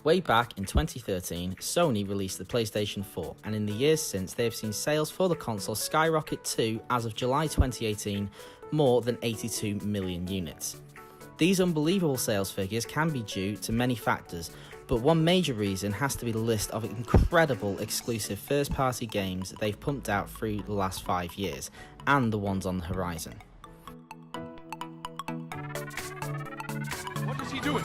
Way back in 2013, Sony released the PlayStation 4, and in the years since they have seen sales for the console skyrocket to, as of July 2018, more than 82 million units. These unbelievable sales figures can be due to many factors, but one major reason has to be the list of incredible exclusive first-party games they've pumped out through the last 5 years, and the ones on the horizon. What is he doing?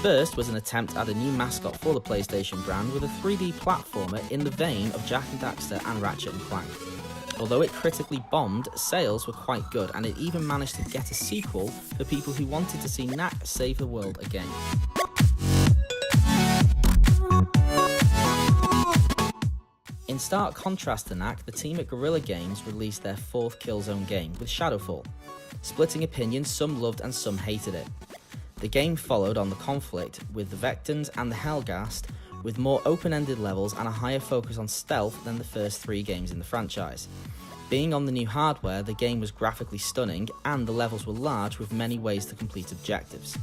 First was an attempt at a new mascot for the PlayStation brand with a 3D platformer in the vein of Jak and Daxter and Ratchet and Clank. Although it critically bombed, sales were quite good, and it even managed to get a sequel for people who wanted to see Knack save the world again. In stark contrast to Knack, the team at Guerrilla Games released their fourth Killzone game with Shadowfall. Splitting opinions, some loved and some hated it. The game followed on the conflict with the Vectans and the Helghast, with more open-ended levels and a higher focus on stealth than the first 3 games in the franchise. Being on the new hardware, the game was graphically stunning and the levels were large with many ways to complete objectives.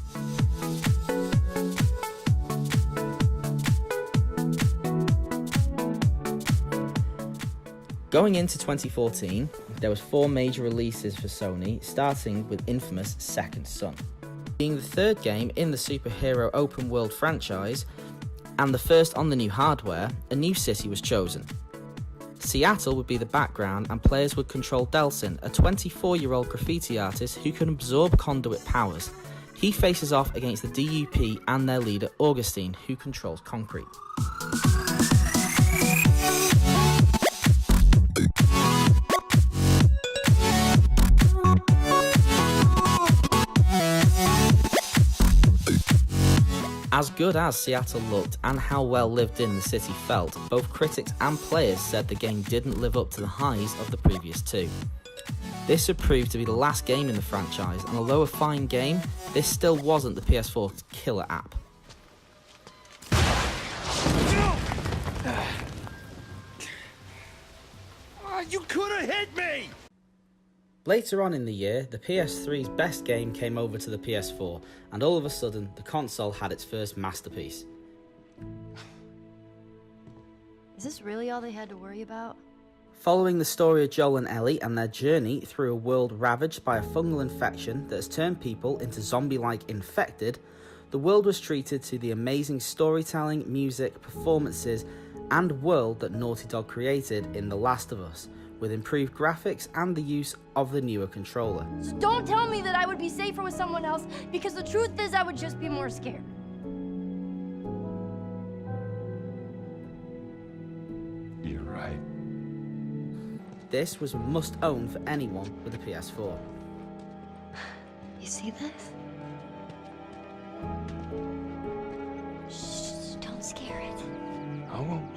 Going into 2014, there was 4 major releases for Sony, starting with infamous Second Son. Being the 3rd game in the superhero open world franchise, and the first on the new hardware, a new city was chosen. Seattle would be the background and players would control Delsin, a 24-year-old graffiti artist who can absorb conduit powers. He faces off against the DUP and their leader Augustine, who controls concrete. As good as Seattle looked and how well lived in the city felt, both critics and players said the game didn't live up to the highs of the previous 2. This would prove to be the last game in the franchise, and although a fine game, this still wasn't the PS4's killer app. You could have hit me! Later on in the year, the PS3's best game came over to the PS4, and all of a sudden, the console had its first masterpiece. Is this really all they had to worry about? Following the story of Joel and Ellie and their journey through a world ravaged by a fungal infection that has turned people into zombie-like infected, the world was treated to the amazing storytelling, music, performances, and world that Naughty Dog created in The Last of Us, with improved graphics and the use of the newer controller. So don't tell me that I would be safer with someone else, because the truth is I would just be more scared. You're right. This was a must-own for anyone with a PS4. You see this? Shh, don't scare it. I won't.